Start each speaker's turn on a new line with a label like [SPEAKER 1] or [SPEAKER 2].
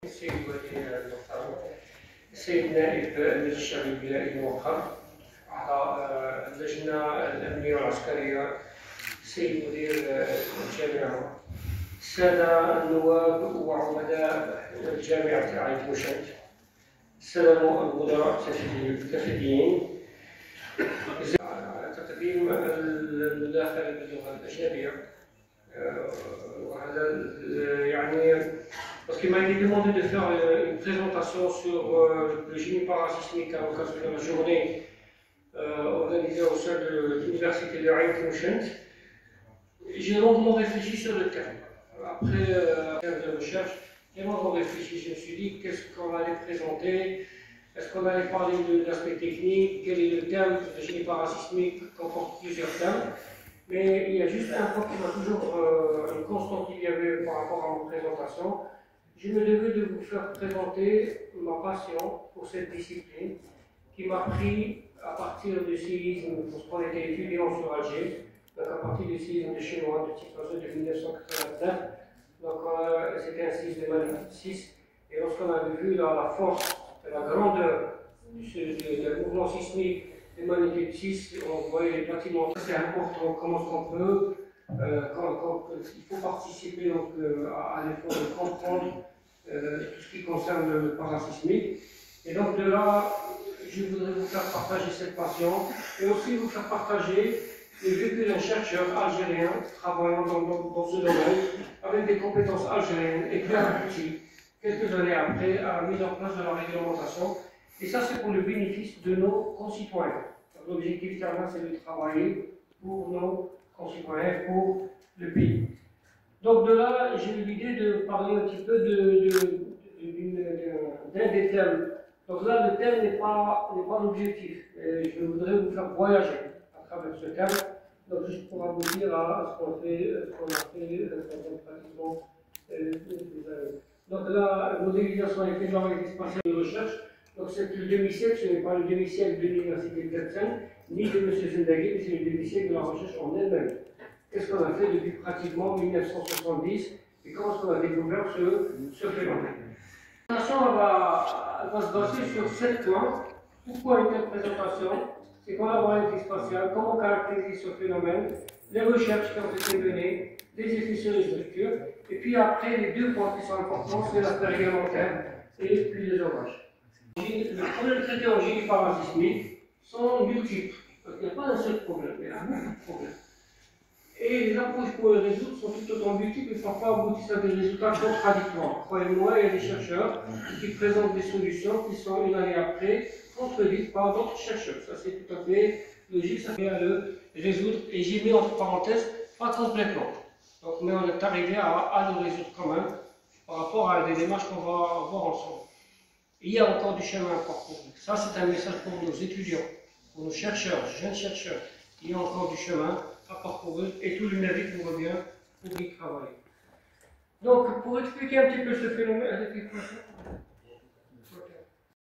[SPEAKER 1] سيد ولي المحترم السيد نائب المجلس الشعبي البلائي الموقر أعضاء اللجنة الأمنية والعسكرية السيد مدير الجامعة السادة النواب وعمداء الجامعة عين بوشنت السادة المدراء التنفيذيين على تقديم المداخلة باللغة الأجنبية وهذا يعني parce qu'il m'a été demandé de faire une présentation sur le génie parasismique à l'occasion de la journée organisée au sein de l'université de Ain Bouchent. J'ai longuement réfléchi sur le thème. Après de recherche, j'ai longuement réfléchi. Je me suis dit qu'est-ce qu'on allait présenter, est-ce qu'on allait parler de l'aspect technique, quel est le thème. Le génie parasismique comporte plusieurs thèmes. Mais il y a juste un point qui m'a toujours, une constante qu'il y avait par rapport à mon présentation. Je me devais de vous faire présenter ma passion pour cette discipline qui m'a pris à partir du séisme, lorsqu'on était étudiant sur Alger, donc à partir du séisme de chinois de Tipazo de 1989. Donc c'était un séisme de magnitude 6. Et lorsqu'on avait vu la force, la grandeur du mouvement sismique de magnitude 6, on voyait les bâtiments. C'est important, comment est-ce qu'on peut, il faut participer donc, à l'effort de comprendre tout ce qui concerne le parasismique. Et donc de là, je voudrais vous faire partager cette passion et aussi vous faire partager le vécu d'un chercheur algérien travaillant dans ce domaine avec des compétences algériennes et qui a abouti, quelques années après, à la mise en place de la réglementation. Et ça, c'est pour le bénéfice de nos concitoyens. L'objectif final, c'est de travailler pour nos concitoyens, pour le pays. Donc de là, j'ai eu l'idée de parler un petit peu d'un des thèmes. Donc là, le thème n'est pas l'objectif. Je voudrais vous faire voyager à travers ce thème. Donc juste pour aboutir à ce qu'on a fait pratiquement des années. Donc là, modélisation et spatiale de recherche. Donc c'est le demi-siècle, ce n'est pas le demi-siècle de l'université de Gapsen, ni de M. Zendagui, mais c'est le demi-siècle de la recherche en elle-même. Qu'est-ce qu'on a fait depuis pratiquement 1970 et comment est-ce qu'on a découvert ce phénomène? La présentation va se baser sur 7 points. Pourquoi une telle présentation? C'est quoi la réalité spatiale, comment caractériser ce phénomène, les recherches qui ont été menées, les effets sur les structures, et puis après les 2 points qui sont importants, c'est l'aspect réglementaire et puis les orages. Les problèmes traités en génie parasismique sont multiples. Il n'y a pas un seul problème, il y a beaucoup de problèmes. Et les approches pour les résoudre sont tout autant multiples et parfois aboutissent à des résultats contradictoires. Croyez-moi, il y a des chercheurs qui présentent des solutions qui sont une année après contredites par d'autres chercheurs. Ça c'est tout à fait logique, ça fait à le résoudre. Et j'ai mis entre parenthèses, pas complètement. Donc, mais on est arrivé à le résoudre quand même par rapport à des démarches qu'on va voir ensemble. Il y a encore du chemin à parcourir. Ça, c'est un message pour nos étudiants, pour nos chercheurs, jeunes chercheurs. Il y a encore du chemin à parcourir et tout le mérite vous revient pour y travailler. Donc, pour expliquer un petit peu ce phénomène,